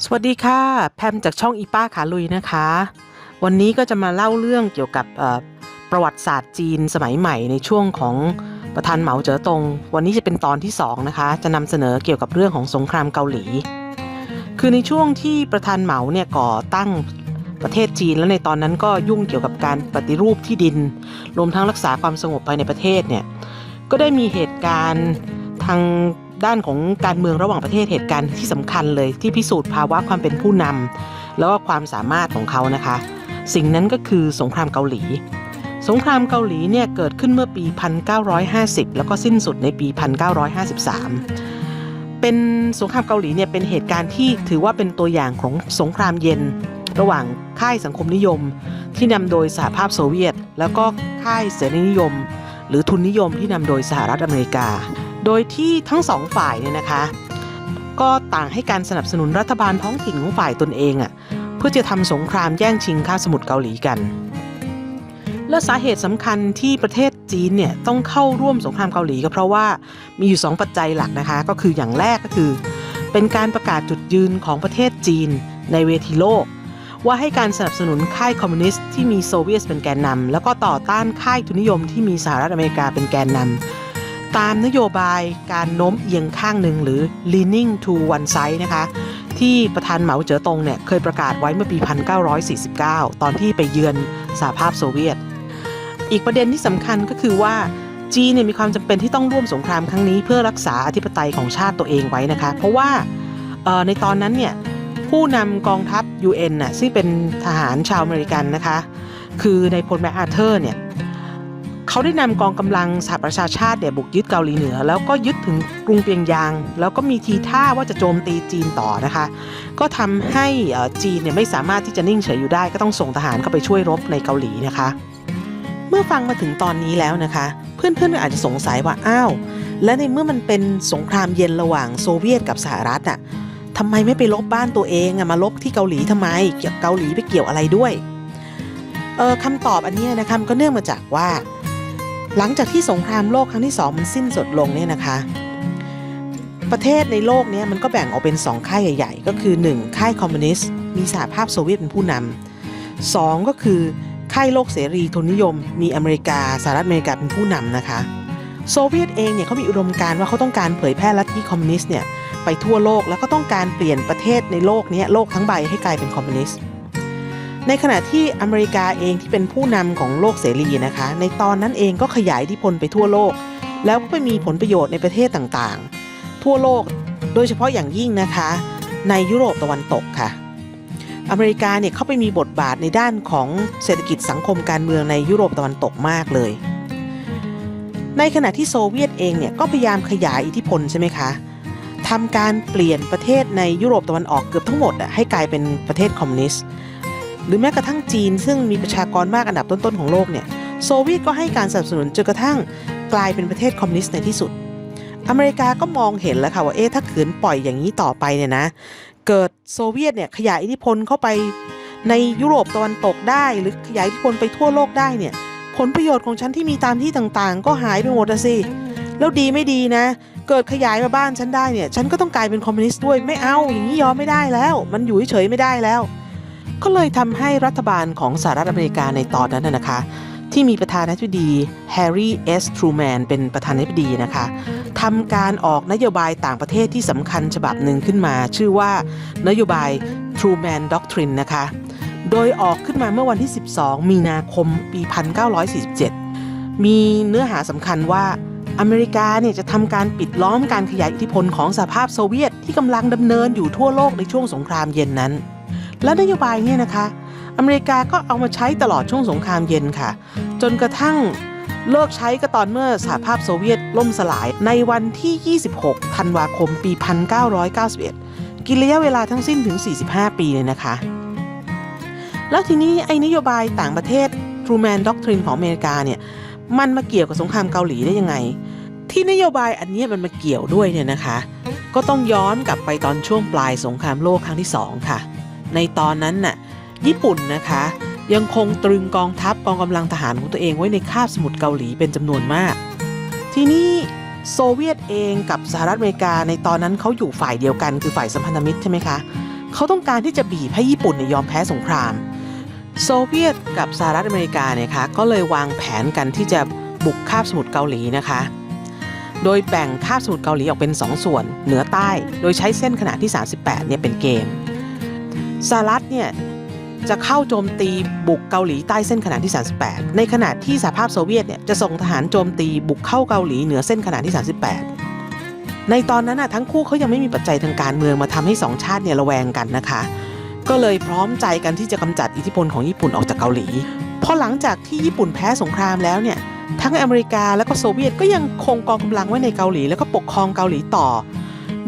สวัสดีค่ะแพมจากช่องอีป้าขาลุยนะคะวันนี้ก็จะมาเล่าเรื่องเกี่ยวกับประวัติศาสตร์จีนสมัยใหม่ในช่วงของประธานเหมาเจ๋อตงวันนี้จะเป็นตอนที่2นะคะจะนำเสนอเกี่ยวกับเรื่องของสงครามเกาหลีคือในช่วงที่ประธานเหมาเนี่ยก่อตั้งประเทศจีนแล้วในตอนนั้นก็ยุ่งเกี่ยวกับการปฏิรูปที่ดินรวมทั้งรักษาความสงบภายในประเทศเนี่ยก็ได้มีเหตุการณ์ทางด้านของการเมืองระหว่างประเทศเหตุการณ์ที่สำคัญเลยที่พิสูจน์ภาวะความเป็นผู้นำแล้วก็ความสามารถของเขานะคะสิ่งนั้นก็คือสงครามเกาหลีสงครามเกาหลีเนี่ยเกิดขึ้นเมื่อปี 1950 แล้วก็สิ้นสุดในปี 1953 เป็นสงครามเกาหลีเนี่ยเป็นเหตุการณ์ที่ถือว่าเป็นตัวอย่างของสงครามเย็นระหว่างค่ายสังคมนิยมที่นำโดยสหภาพโซเวียตแล้วก็ค่ายเสรีนิยมหรือทุนนิยมที่นำโดยสหรัฐอเมริกาโดยที่ทั้งสองฝ่ายเนี่ยนะคะก็ต่างให้การสนับสนุนรัฐบาลท้องถิ่นของฝ่ายตนเองเพื่อจะทำสงครามแย่งชิงคาบสมุทรเกาหลีกันและสาเหตุสำคัญที่ประเทศจีนเนี่ยต้องเข้าร่วมสงครามเกาหลีก็เพราะว่ามีอยู่2ปัจจัยหลักนะคะก็คืออย่างแรกก็คือเป็นการประกาศจุดยืนของประเทศจีนในเวทีโลกว่าให้การสนับสนุนค่ายคอมมิวนิสต์ที่มีโซเวียตเป็นแกนนำแล้วก็ต่อต้านค่ายทุนนิยมที่มีสหรัฐอเมริกาเป็นแกนนำตามนโยบายการโน้มเอียงข้างหนึ่งหรือ leaning to one side นะคะที่ประธานเหมาเจ๋อตงเนี่ยเคยประกาศไว้เมื่อปี 1949 ตอนที่ไปเยือนสหภาพโซเวียตอีกประเด็นที่สำคัญก็คือว่าจีนเนี่ยมีความจำเป็นที่ต้องร่วมสงครามครั้งนี้เพื่อรักษาอธิปไตยของชาติตัวเองไว้นะคะเพราะว่าในตอนนั้นเนี่ยผู้นำกองทัพ UN ซึ่งเป็นทหารชาวอเมริกันนะคะคือนายพลแมคอาร์เธอร์เนี่ยเขาได้นำกองกำลังสหประชาชาติบุกยึดเกาหลีเหนือแล้วก็ยึดถึงกรุงเปียงยางแล้วก็มีทีท่าว่าจะโจมตีจีนต่อนะคะก็ทำให้จีนเนี่ยไม่สามารถที่จะนิ่งเฉยอยู่ได้ก็ต้องส่งทหารเข้าไปช่วยรบในเกาหลีนะคะเมื่อฟังมาถึงตอนนี้แล้วนะคะเพื่อนๆอาจจะสงสัยว่าอ้าวและในเมื่อมันเป็นสงครามเย็นระหว่างโซเวียตกับสหรัฐทำไมไม่ไปลบบ้านตัวเองมาลบที่เกาหลีทำไมเกาหลีไปเกี่ยวอะไรด้วยคำตอบอันนี้นะคะก็เนื่องมาจากว่าหลังจากที่สงครามโลกครั้งที่2มันสิ้นสุดลงเนี่ยนะคะประเทศในโลกนี้มันก็แบ่งออกเป็น2ค่ายใหญ่ๆก็คือ1ค่ายคอมมิวนิสต์มีสหภาพโซเวียตเป็นผู้นำ2ก็คือค่ายโลกเสรีทุนนิยมมีอเมริกาสหรัฐอเมริกาเป็นผู้นำนะคะโซเวียตเองเนี่ยเขามีอุดมการณ์ว่าเขาต้องการเผยแพร่ลัทธิคอมมิวนิสต์เนี่ยไปทั่วโลกแล้วก็ต้องการเปลี่ยนประเทศในโลกนี้โลกทั้งใบให้กลายเป็นคอมมิวนิสต์ในขณะที่อเมริกาเองที่เป็นผู้นำของโลกเสรีนะคะในตอนนั้นเองก็ขยายอิทธิพลไปทั่วโลกแล้วก็ไปมีผลประโยชน์ในประเทศต่างๆทั่วโลกโดยเฉพาะอย่างยิ่งนะคะในยุโรปตะวันตกค่ะอเมริกาเนี่ยเข้าไปมีบทบาทในด้านของเศรษฐกิจสังคมการเมืองในยุโรปตะวันตกมากเลยในขณะที่โซเวียตเองเนี่ยก็พยายามขยายอิทธิพลใช่ไหมคะทำการเปลี่ยนประเทศในยุโรปตะวันออกเกือบทั้งหมดให้กลายเป็นประเทศคอมมิวนิสต์หรือแม้กระทั่งจีนซึ่งมีประชากรมากอันดับต้นๆของโลกเนี่ยโซเวียตก็ให้การสนับสนุนจนกระทั่งกลายเป็นประเทศคอมมิวนิสต์ในที่สุดอเมริกาก็มองเห็นแล้วค่ะว่าถ้าขืนปล่อยอย่างนี้ต่อไปเนี่ยนะเกิดโซเวียตเนี่ยขยายอิทธิพลเข้าไปในยุโรปตะวันตกได้หรือขยายอิทธิพลไปทั่วโลกได้เนี่ยผลประโยชน์ของฉันที่มีตามที่ต่างๆก็หายไปหมดสิแล้วดีไม่ดีนะเกิดขยายมาบ้านฉันได้เนี่ยฉันก็ต้องกลายเป็นคอมมิวนิสต์ด้วยไม่เอาอย่างนี้ยอมไม่ได้แล้วมันอยู่เฉยไม่ได้แล้วก็เลยทำให้รัฐบาลของสหรัฐอเมริกาในตอนนั้นนะคะที่มีประธานาธิบดีแฮร์รี่เอสทรูแมนเป็นประธานาธิบดีนะคะทำการออกนโยบายต่างประเทศที่สำคัญฉบับหนึ่งขึ้นมาชื่อว่านโยบาย Truman Doctrine นะคะโดยออกขึ้นมาเมื่อวันที่12มีนาคมปี 1947มีเนื้อหาสำคัญว่าอเมริกาเนี่ยจะทำการปิดล้อมการขยายอิทธิพลของสหภาพโซเวียตที่กำลังดำเนินอยู่ทั่วโลกในช่วงสงครามเย็นนั้นและนโยบายเนี่ยนะคะอเมริกาก็เอามาใช้ตลอดช่วงสงครามเย็นค่ะจนกระทั่งเลิกใช้ก็ตอนเมื่อสหภาพโซเวียตล่มสลายในวันที่ 26 ธันวาคม ปี 1991 กินระยะเวลาทั้งสิ้นถึง 45 ปีเลยนะคะแล้วทีนี้นโยบายต่างประเทศ Truman Doctrine ของอเมริกาเนี่ยมันมาเกี่ยวกับสงครามเกาหลีได้ยังไงที่นโยบายอันนี้มันมาเกี่ยวด้วยเนี่ยนะคะก็ต้องย้อนกลับไปตอนช่วงปลายสงครามโลกครั้งที่2ค่ะในตอนนั้นน่ะญี่ปุ่นนะคะยังคงตรึงกองทัพกองกำลังทหารของตัวเองไว้ในคาบสมุทรเกาหลีเป็นจำนวนมากทีนี้โซเวียตเองกับสหรัฐอเมริกาในตอนนั้นเขาอยู่ฝ่ายเดียวกันคือฝ่ายสัมพันธมิตรใช่ไหมคะ เขาต้องการที่จะบีบให้ญี่ปุ่นยอมแพ้สงครามโซเวียตกับสหรัฐอเมริกาเนี่ยคะก็เลยวางแผนกันที่จะบุกคาบสมุทรเกาหลีนะคะโดยแบ่งคาบสมุทรเกาหลีออกเป็น2ส่วนเหนือใต้โดยใช้เส้นขนาดที่38เนี่ยเป็นเกณฑ์สหรัฐเนี่ยจะเข้าโจมตีบุกเกาหลีใต้เส้นขนาดที่38ในขณะที่สหภาพโซเวียตเนี่ยจะส่งทหารโจมตีบุกเข้าเกาหลีเหนือเส้นขนาดที่38ในตอนนั้นทั้งคู่เขายังไม่มีปัจจัยทางการเมืองมาทำให้2ชาติเนี่ยระแวงกันนะคะก็เลยพร้อมใจกันที่จะกำจัดอิทธิพลของญี่ปุ่นออกจากเกาหลีพอหลังจากที่ญี่ปุ่นแพ้สงครามแล้วเนี่ยทั้งอเมริกาและก็โซเวียตก็ยังคงกองกำลังไว้ในเกาหลีแล้วก็ปกครองเกาหลีต่อ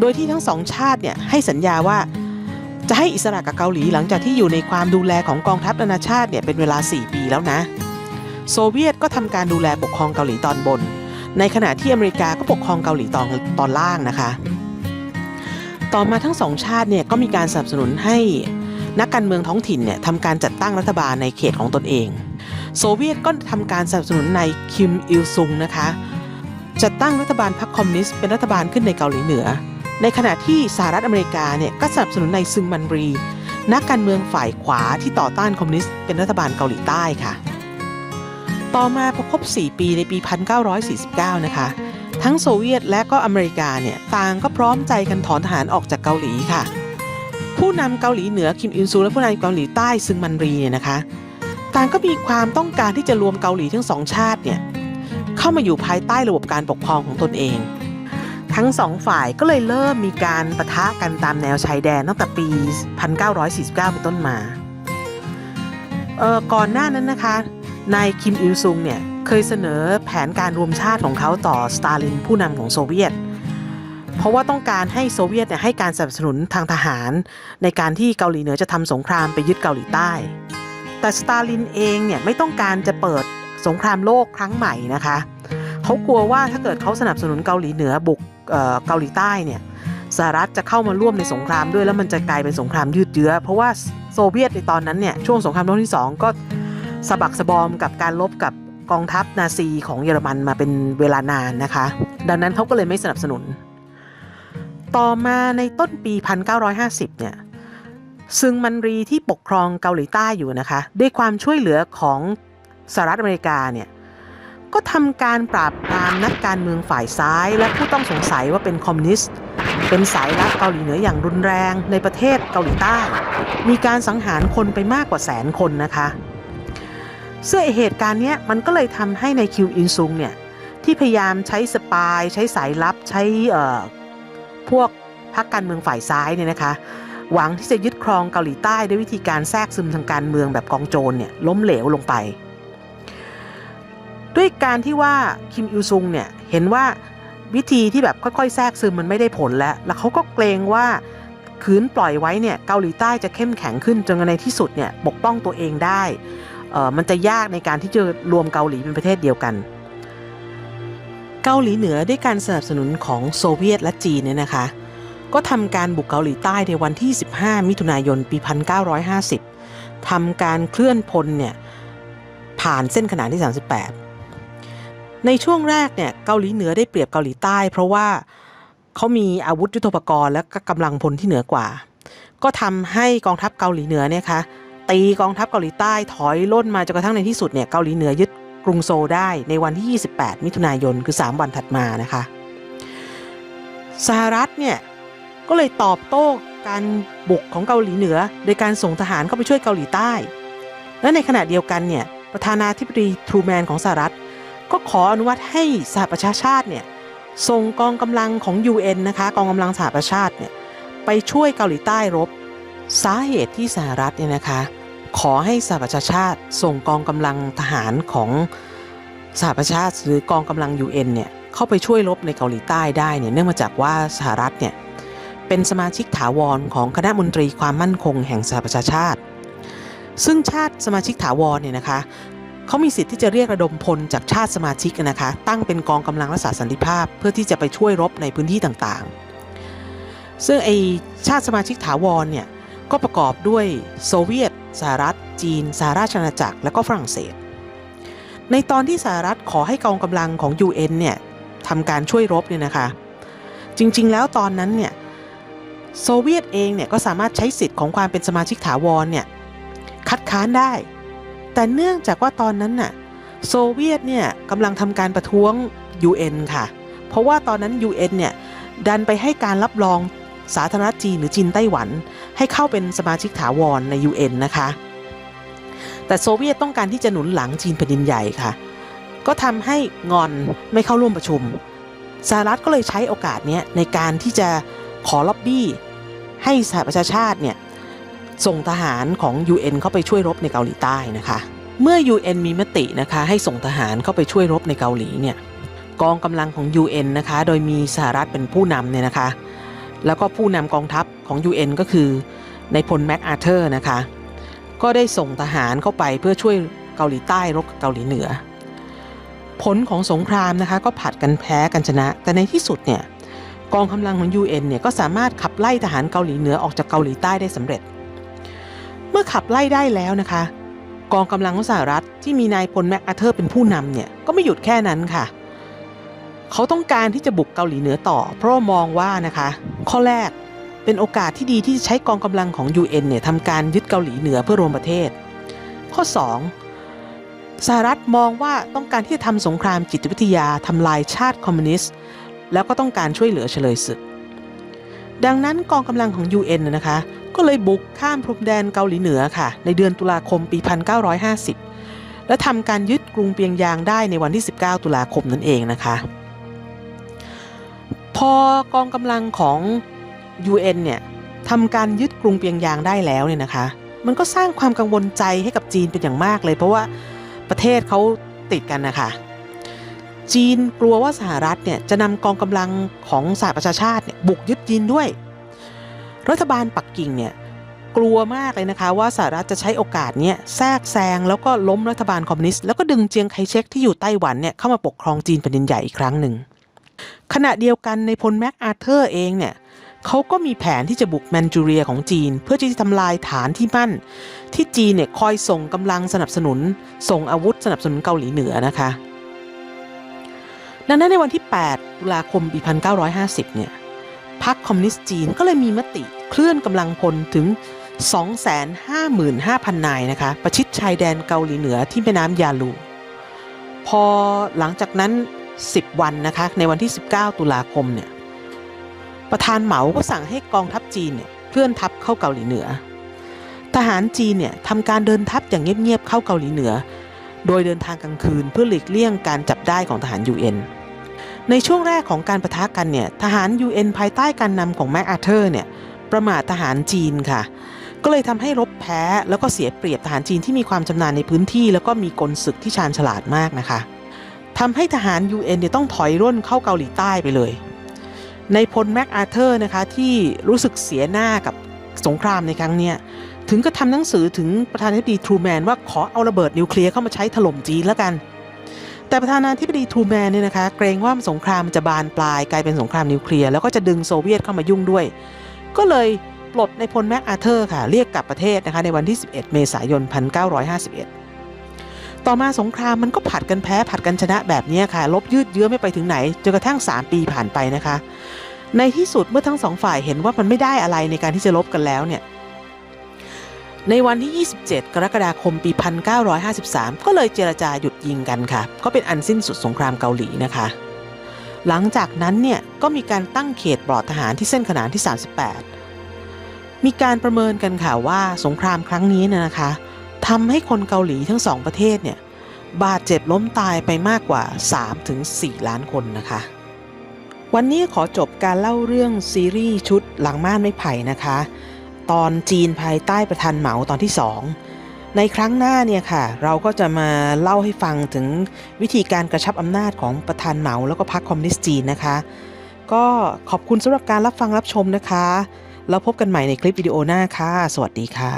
โดยที่ทั้งสองชาติเนี่ยให้สัญญาว่าจะให้อิสระกับเกาหลีหลังจากที่อยู่ในความดูแลของกองทัพนานาชาติเนี่ยเป็นเวลา4 ปีแล้วนะโซเวียตก็ทำการดูแลปกครองเกาหลีตอนบนในขณะที่อเมริกาก็ปกครองเกาหลีตอนล่างนะคะต่อมาทั้งสองชาติเนี่ยก็มีการสนับสนุนให้นักการเมืองท้องถิ่นเนี่ยทำการจัดตั้งรัฐบาลในเขตของตนเองโซเวียตก็ทำการสนับสนุนนายคิมอิลซุงนะคะจัดตั้งรัฐบาลพรรคคอมมิวนิสต์เป็นรัฐบาลขึ้นในเกาหลีเหนือในขณะที่สหรัฐอเมริกาเนี่ยก็สนับสนุนนายซึงมันรีนักการเมืองฝ่ายขวาที่ต่อต้านคอมมิวนิสต์เป็นรัฐบาลเกาหลีใต้ค่ะต่อมาพอครบ4 ปีในปี 1949 นะคะทั้งโซเวียตและก็อเมริกาเนี่ยต่างก็พร้อมใจกันถอนทหารออกจากเกาหลีค่ะผู้นำเกาหลีเหนือคิมอิลซุงและผู้นำเกาหลีใต้ซึงมันรีเนี่ยนะคะต่างก็มีความต้องการที่จะรวมเกาหลีทั้งสองชาติเนี่ยเข้ามาอยู่ภายใต้ระบบการปกครองของตนเองทั้งสองฝ่ายก็เลยเริ่มมีการปะทะกันตามแนวชายแดนตั้งแต่ปี 1949 เป็นต้นมาก่อนหน้านั้นนะคะนายคิมอิลซุงเนี่ยเคยเสนอแผนการรวมชาติของเขาต่อสตาลินผู้นำของโซเวียตเพราะว่าต้องการให้โซเวียตเนี่ยให้การสนับสนุนทางทหารในการที่เกาหลีเหนือจะทำสงครามไปยึดเกาหลีใต้แต่สตาลินเองเนี่ยไม่ต้องการจะเปิดสงครามโลกครั้งใหม่นะคะเขากลัวว่าถ้าเกิดเขาสนับสนุนเกาหลีเหนือบุกเกาหลีใต้เนี่ยสหรัฐจะเข้ามาร่วมในสงครามด้วยแล้วมันจะกลายเป็นสงครามยืดเยื้อเพราะว่าโซเวียตในตอนนั้นเนี่ยช่วงสงครามโลกที่2ก็สะบักสะบอมกับการรบกับกองทัพนาซีของเยอรมันมาเป็นเวลานานนะคะดังนั้นเขาก็เลยไม่สนับสนุนต่อมาในต้นปี 1950 เนี่ยซึงมันรีที่ปกครองเกาหลีใต้อยู่นะคะด้วยความช่วยเหลือของสหรัฐอเมริกาเนี่ยก็ทำการปราบปรามนักการเมืองฝ่ายซ้ายและผู้ต้องสงสัยว่าเป็นคอมมิวนิสต์เป็นสายลับเกาหลีเหนืออย่างรุนแรงในประเทศเกาหลีใต้มีการสังหารคนไปมากกว่า100,000 คนนะคะซึ่งเหตุการณ์นี้มันก็เลยทำให้ในคิมอิลซุงเนี่ยที่พยายามใช้สปายใช้สายลับใช้พวกพรรคการเมืองฝ่ายซ้ายเนี่ยนะคะหวังที่จะยึดครองเกาหลีใต้ด้วยวิธีการแทรกซึมทางการเมืองแบบกองโจรเนี่ยล้มเหลวลงไปด้วยการที่ว่าคิมอิลซุงเนี่ยเห็นว่าวิธีที่แบบค่อยๆแทรกซึมมันไม่ได้ผลแล้วเขาก็เกรงว่าขืนปล่อยไว้เนี่ยเกาหลีใต้จะเข้มแข็งขึ้นจนในที่สุดเนี่ยปกป้องตัวเองได้มันจะยากในการที่จะรวมเกาหลีเป็นประเทศเดียวกันเกาหลีเหนือด้วยการสนับสนุนของโซเวียตและจีนเนี่ยนะคะก็ทำการบุกเกาหลีใต้ในวันที่15 มิถุนายนปี 1950ทำการเคลื่อนพลเนี่ยผ่านเส้นขนานที่38ในช่วงแรกเนี่ยเกาหลีเหนือได้เปรียบเกาหลีใต้เพราะว่าเขามีอาวุธยุทโธปกรณ์และกำลังพลที่เหนือกว่าก็ทำให้กองทัพเกาหลีเหนือเนี่ยค่ะตีกองทัพเกาหลีใต้ถอยล่นมาจนกระทั่งในที่สุดเนี่ยเกาหลีเหนือยึดกรุงโซลได้ในวันที่28 มิถุนายนคือ3 วันถัดมานะคะสหรัฐเนี่ยก็เลยตอบโต้การบุกของเกาหลีเหนือโดยการส่งทหารเข้าไปช่วยเกาหลีใต้และในขณะเดียวกันเนี่ยประธานาธิบดีทรูแมนของสหรัฐก็ขออนุมัติให้สหประชาชาติเนี่ยส่งกองกำลังของ UN นะคะกองกำลังสหประชาชาติเนี่ยไปช่วยเกาหลีใต้รบสาเหตุที่สหรัฐเนี่ยนะคะขอให้สหประชาชาติส่งกองกำลังทหารของสหประชาชาติหรือกองกำลัง UN เนี่ยเข้าไปช่วยรบในเกาหลีใต้ได้เนี่ยเนื่องมาจากว่าสหรัฐเนี่ยเป็นสมาชิกถาวรของคณะมนตรีความมั่นคงแห่งสหประชาชาติซึ่งชาติสมาชิกถาวรเนี่ยนะคะเขามีสิทธิ์ที่จะเรียกระดมพลจากชาติสมาชิกนะคะตั้งเป็นกองกำลังรักษาสันติภาพเพื่อที่จะไปช่วยรบในพื้นที่ต่างๆซึ่งไอชาติสมาชิกถาวรเนี่ยก็ประกอบด้วยโซเวียตสหรัฐจีนสหราชอาณาจักรและก็ฝรั่งเศสในตอนที่สหรัฐขอให้กองกำลังของ UN เนี่ยทำการช่วยรบเนี่ยนะคะจริงๆแล้วตอนนั้นเนี่ย โซเวียตเองเนี่ยก็สามารถใช้สิทธิ์ของความเป็นสมาชิกถาวรเนี่ยคัดค้านได้แต่เนื่องจากว่าตอนนั้นน่ะโซเวียตเนี่ยกำลังทำการประท้วง UN ค่ะเพราะว่าตอนนั้น UN เนี่ยดันไปให้การรับรองสาธารณรัฐจีนหรือจีนไต้หวันให้เข้าเป็นสมาชิกถาวรใน UN นะคะแต่โซเวียตต้องการที่จะหนุนหลังจีนแผ่นดินใหญ่ค่ะก็ทำให้งอนไม่เข้าร่วมประชุมสหรัฐก็เลยใช้โอกาสนี้ในการที่จะขอล็อบบี้ให้สหประชาชาติเนี่ยส่งทหารของ UN เข้าไปช่วยรบในเกาหลีใต้นะคะเมื่อ UN มีมตินะคะให้ส่งทหารเข้าไปช่วยรบในเกาหลีเนี่ยกองกำลังของ UN นะคะโดยมีสหรัฐเป็นผู้นำเนี่ยนะคะแล้วก็ผู้นำกองทัพของ UN ก็คือนายพลแม็กอาร์เธอร์นะคะก็ได้ส่งทหารเข้าไปเพื่อช่วยเกาหลีใต้รบกับเกาหลีเหนือผลของสงครามนะคะก็ผัดกันแพ้กันชนะแต่ในที่สุดเนี่ยกองกำลังของ UN เนี่ยก็สามารถขับไล่ทหารเกาหลีเหนือออกจากเกาหลีใต้ได้สำเร็จเมื่อขับไล่ได้แล้วนะคะกองกำลังของสหรัฐที่มีนายพลแม็กอาร์เธอร์เป็นผู้นำเนี่ยก็ไม่หยุดแค่นั้นค่ะเขาต้องการที่จะบุกเกาหลีเหนือต่อเพราะมองว่านะคะข้อแรกเป็นโอกาสที่ดีที่จะใช้กองกำลังของ UN เนี่ยทำการยึดเกาหลีเหนือเพื่อรวมประเทศข้อ2สหรัฐมองว่าต้องการที่จะทำสงครามจิตวิทยาทำลายชาติคอมมิวนิสต์แล้วก็ต้องการช่วยเหลือเฉลยศึกดังนั้นกองกำลังของ UN นะคะก็เลยบุกข้ามพรมแดนเกาหลีเหนือค่ะในเดือนตุลาคมปี 1950และทำการยึดกรุงเปียงยางได้ในวันที่19ตุลาคมนั่นเองนะคะพอกองกำลังของ UN เนี่ยทำการยึดกรุงเปียงยางได้แล้วเนี่ยนะคะมันก็สร้างความกังวลใจให้กับจีนเป็นอย่างมากเลยเพราะว่าประเทศเขาติดกันนะคะจีนกลัวว่าสหรัฐเนี่ยจะนำกองกำลังของสหประชาชาติเนี่ยบุกยึดจีนด้วยรัฐบาลปักกิ่งเนี่ยกลัวมากเลยนะคะว่าสหรัฐจะใช้โอกาสนี้แทรกแซงแล้วก็ล้มรัฐบาลคอมมิวนิสต์แล้วก็ดึงเจียงไคเชกที่อยู่ไต้หวันเนี่ยเข้ามาปกครองจีนแผ่นดินใหญ่อีกครั้งหนึ่งขณะเดียวกันในพลแม็กอาร์เธอร์เองเนี่ยเขาก็มีแผนที่จะบุกแมนจูเรียของจีนเพื่อที่จะทำลายฐานที่มั่นที่จีนเนี่ยคอยส่งกำลังสนับสนุนส่งอาวุธสนับสนุนเกาหลีเหนือนะคะดังนั้นในวันที่8ตุลาคมปี 1950เนี่ยพรรคคอมมิวนิสต์จีนก็เลยมีมติเคลื่อนกำลังพลถึง 255,000 นายนะคะประชิดชายแดนเกาหลีเหนือที่แม่น้ำยาลูพอหลังจากนั้น10 วันนะคะในวันที่19ตุลาคมเนี่ยประธานเหมาก็สั่งให้กองทัพจีนเนี่ยเคลื่อนทัพเข้าเกาหลีเหนือทหารจีนเนี่ยทำการเดินทัพอย่างเงียบๆเข้าเกาหลีเหนือโดยเดินทางกลางคืนเพื่อหลีกเลี่ยงการจับได้ของทหาร UN ในช่วงแรกของการปะทะกันเนี่ยทหาร UN ภายใต้การนำของแม็กอาร์เธอร์เนี่ยประมาททหารจีนค่ะก็เลยทำให้รบแพ้แล้วก็เสียเปรียบทหารจีนที่มีความชำนาญในพื้นที่แล้วก็มีกลศึกที่ชาญฉลาดมากนะคะทำให้ทหาร UN เนี่ยต้องถอยร่นเข้าเกาหลีใต้ไปเลยในพลแม็กอาร์เธอร์นะคะที่รู้สึกเสียหน้ากับสงครามในครั้งนี้ถึงก็ทำหนังสือถึงประธานาธิบดีทรูแมนว่าขอเอาระเบิดนิวเคลียร์เข้ามาใช้ถล่มจีนแล้วกันแต่ประธานาธิบดีทรูแมนเนี่ยนะคะเกรงว่าสงครามจะบานปลายกลายเป็นสงครามนิวเคลียร์แล้วก็จะดึงโซเวียตเข้ามายุ่งด้วยก็เลยปลดในพลแม็กอาร์เธอร์ค่ะเรียกกลับประเทศนะคะในวันที่11เมษายน 1951ต่อมาสงครามมันก็ผัดกันแพ้ผัดกันชนะแบบนี้ค่ะลบยืดเยื้อไม่ไปถึงไหนจนกระทั่ง3 ปีผ่านไปนะคะในที่สุดเมื่อทั้งสองฝ่ายเห็นว่ามันไม่ได้อะไรในการที่จะลบกันแล้วเนี่ยในวันที่27กรกฎาคมปี 1953ก็เลยเจรจาหยุดยิงกันค่ะก็เป็นอันสิ้นสุดสงครามเกาหลีนะคะหลังจากนั้นเนี่ยก็มีการตั้งเขตปลอดทหารที่เส้นขนานที่38มีการประเมินกันค่ะว่าสงครามครั้งนี้นะคะทำให้คนเกาหลีทั้ง2ประเทศเนี่ยบาดเจ็บล้มตายไปมากกว่า 3-4 ล้านคนนะคะวันนี้ขอจบการเล่าเรื่องซีรีส์ชุดหลังม่านไม้ไผ่นะคะตอนจีนภายใต้ประธานเหมาตอนที่2ในครั้งหน้าเนี่ยค่ะเราก็จะมาเล่าให้ฟังถึงวิธีการกระชับอำนาจของประธานเหมาแล้วก็พรรคคอมมิวนิสต์จีนนะคะก็ขอบคุณสำหรับการรับฟังรับชมนะคะแล้วพบกันใหม่ในคลิปวิดีโอหน้าค่ะสวัสดีค่ะ